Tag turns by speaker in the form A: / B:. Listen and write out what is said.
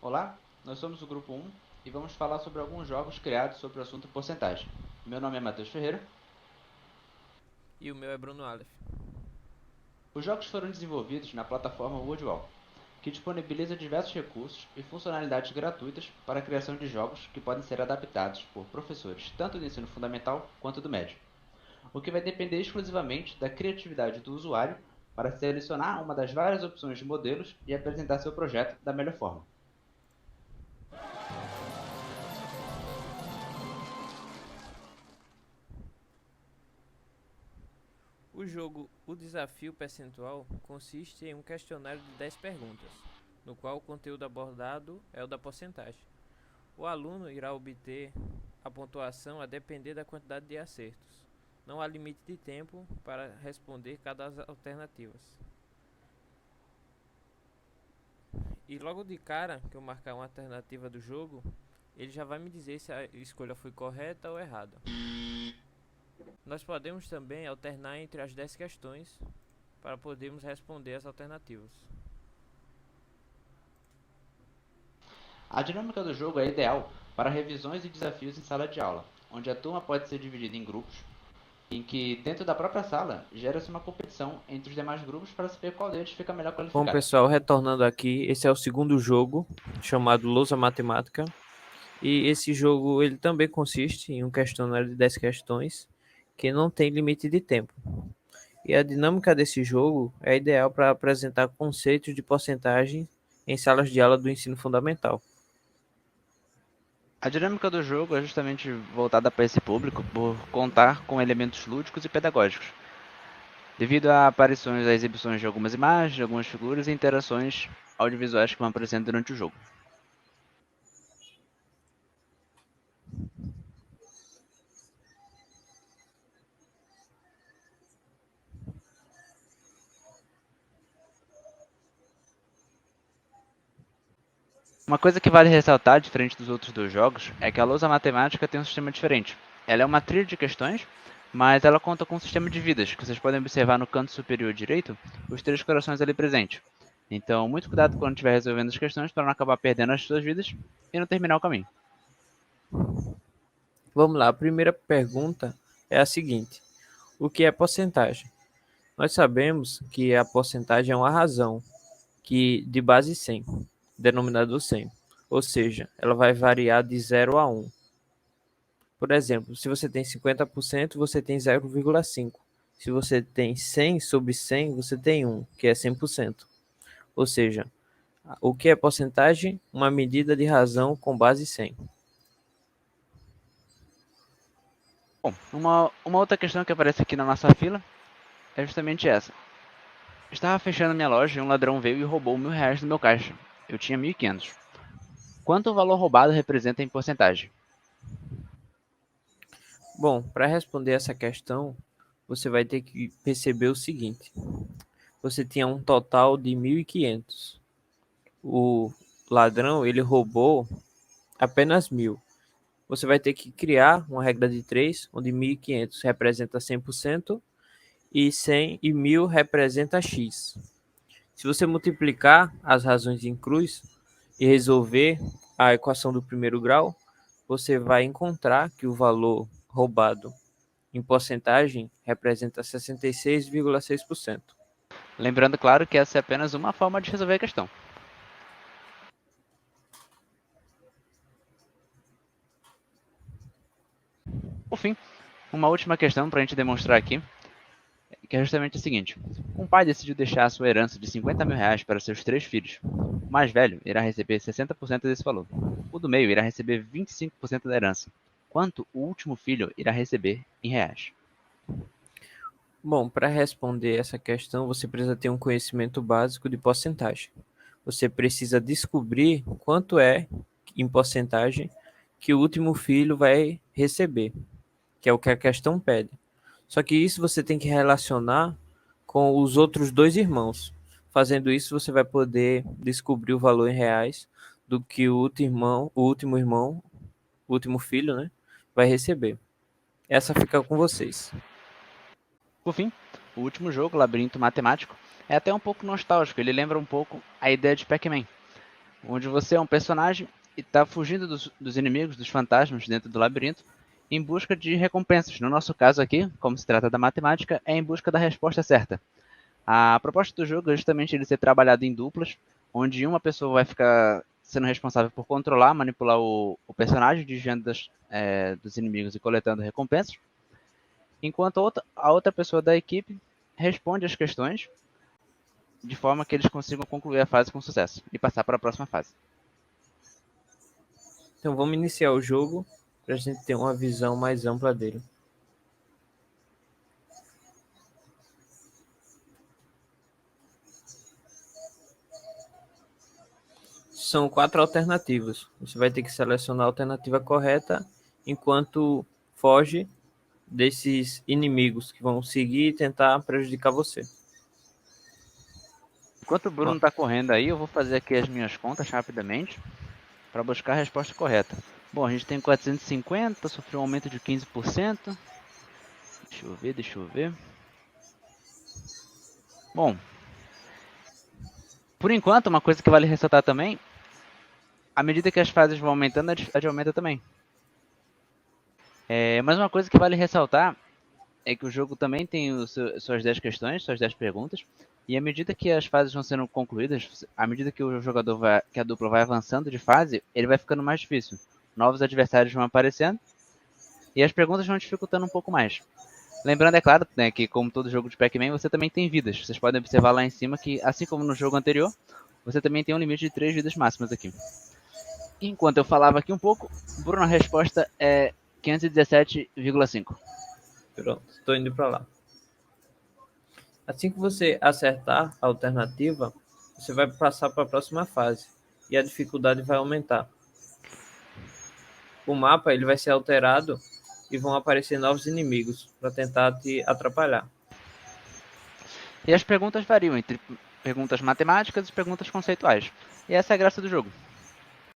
A: Olá, nós somos o Grupo 1 e vamos falar sobre alguns jogos criados sobre o assunto porcentagem. Meu nome é Matheus Ferreira.
B: E o meu é Bruno Aleph.
A: Os jogos foram desenvolvidos na plataforma WordWall, que disponibiliza diversos recursos e funcionalidades gratuitas para a criação de jogos que podem ser adaptados por professores tanto do ensino fundamental quanto do médio, o que vai depender exclusivamente da criatividade do usuário para selecionar uma das várias opções de modelos e apresentar seu projeto da melhor forma.
B: O jogo O Desafio Percentual consiste em um questionário de 10 perguntas, no qual o conteúdo abordado é o da porcentagem. O aluno irá obter a pontuação a depender da quantidade de acertos. Não há limite de tempo para responder cada das alternativas. E logo de cara que eu marcar uma alternativa do jogo, ele já vai me dizer se a escolha foi correta ou errada. Nós podemos também alternar entre as 10 questões para podermos responder as alternativas.
A: A dinâmica do jogo é ideal para revisões e desafios em sala de aula, onde a turma pode ser dividida em grupos, em que dentro da própria sala gera-se uma competição entre os demais grupos para saber qual deles fica melhor
B: Bom,
A: qualificado.
B: pessoal, retornando aqui, esse é o segundo jogo, chamado Lousa Matemática. E esse jogo ele também consiste em um questionário de 10 questões, que não tem limite de tempo. E a dinâmica desse jogo é ideal para apresentar conceitos de porcentagem em salas de aula do ensino fundamental.
A: A dinâmica do jogo é justamente voltada para esse público por contar com elementos lúdicos e pedagógicos, devido a aparições e exibições de algumas imagens, de algumas figuras e interações audiovisuais que vão aparecendo durante o jogo. Uma coisa que vale ressaltar, diferente dos outros dois jogos, é que a lousa matemática tem um sistema diferente. Ela é uma trilha de questões, mas ela conta com um sistema de vidas, que vocês podem observar no canto superior direito, os três corações ali presentes. Então, muito cuidado quando estiver resolvendo as questões para não acabar perdendo as suas vidas e não terminar o caminho.
B: Vamos lá, a primeira pergunta é a seguinte: o que é porcentagem? Nós sabemos que a porcentagem é uma razão que de base 100, denominador 100, ou seja, ela vai variar de 0 a 1. Por exemplo, se você tem 50%, você tem 0,5. Se você tem 100 sobre 100, você tem 1, que é 100%. Ou seja, o que é porcentagem? Uma medida de razão com base 100.
A: Bom, uma outra questão que aparece aqui na nossa fila é justamente essa. Estava fechando minha loja e um ladrão veio e roubou R$ 1.000 do meu caixa. Eu tinha 1.500. Quanto o valor roubado representa em porcentagem?
B: Bom, para responder essa questão, você vai ter que perceber o seguinte: você tinha um total de 1.500. O ladrão ele roubou apenas 1.000. Você vai ter que criar uma regra de 3, onde 1.500 representa 100% e 100 e 1.000 representa x. Se você multiplicar as razões em cruz e resolver a equação do primeiro grau, você vai encontrar que o valor roubado em porcentagem representa 66,6%.
A: Lembrando, claro, que essa é apenas uma forma de resolver a questão. Por fim, uma última questão para a gente demonstrar aqui, que é justamente a seguinte. Um pai decidiu deixar a sua herança de R$ 50.000 para seus três filhos. O mais velho irá receber 60% desse valor. O do meio irá receber 25% da herança. Quanto o último filho irá receber em reais?
B: Bom, para responder essa questão, você precisa ter um conhecimento básico de porcentagem. Você precisa descobrir quanto é, em porcentagem, que o último filho vai receber, que é o que a questão pede. Só que isso você tem que relacionar com os outros dois irmãos. Fazendo isso, você vai poder descobrir o valor em reais do que o último filho, né, vai receber. Essa fica com vocês.
A: Por fim, o último jogo, Labirinto Matemático, é até um pouco nostálgico, ele lembra um pouco a ideia de Pac-Man. onde você é um personagem e está fugindo dos inimigos, dos fantasmas dentro do labirinto, em busca de recompensas. No nosso caso aqui, como se trata da matemática, é em busca da resposta certa. A proposta do jogo é justamente ele ser trabalhado em duplas, onde uma pessoa vai ficar sendo responsável por controlar, manipular o personagem, desviando dos inimigos e coletando recompensas, enquanto a outra pessoa da equipe responde as questões de forma que eles consigam concluir a fase com sucesso e passar para a próxima fase.
B: Então vamos iniciar o jogo para a gente ter uma visão mais ampla dele. São 4 alternativas. Você vai ter que selecionar a alternativa correta enquanto foge desses inimigos que vão seguir e tentar prejudicar você.
A: Enquanto o Bruno está correndo aí, eu vou fazer aqui as minhas contas rapidamente para buscar a resposta correta. Bom, a gente tem 450, sofreu um aumento de 15%. Deixa eu ver. Bom, por enquanto, uma coisa que vale ressaltar também, à medida que as fases vão aumentando, a dificuldade aumenta também. Mas uma coisa que vale ressaltar é que o jogo também tem suas 10 questões, suas 10 perguntas, e à medida que as fases vão sendo concluídas, à medida que que a dupla vai avançando de fase, ele vai ficando mais difícil. Novos adversários vão aparecendo e as perguntas vão dificultando um pouco mais. Lembrando, é claro, né, que como todo jogo de Pac-Man, você também tem vidas. Vocês podem observar lá em cima que, assim como no jogo anterior, você também tem um limite de 3 vidas máximas aqui. Enquanto eu falava aqui um pouco, Bruno, a resposta é 517,5.
B: Pronto, estou indo para lá. Assim que você acertar a alternativa, você vai passar para a próxima fase e a dificuldade vai aumentar. O mapa ele vai ser alterado e vão aparecer novos inimigos para tentar te atrapalhar.
A: E as perguntas variam entre perguntas matemáticas e perguntas conceituais. E essa é a graça do jogo.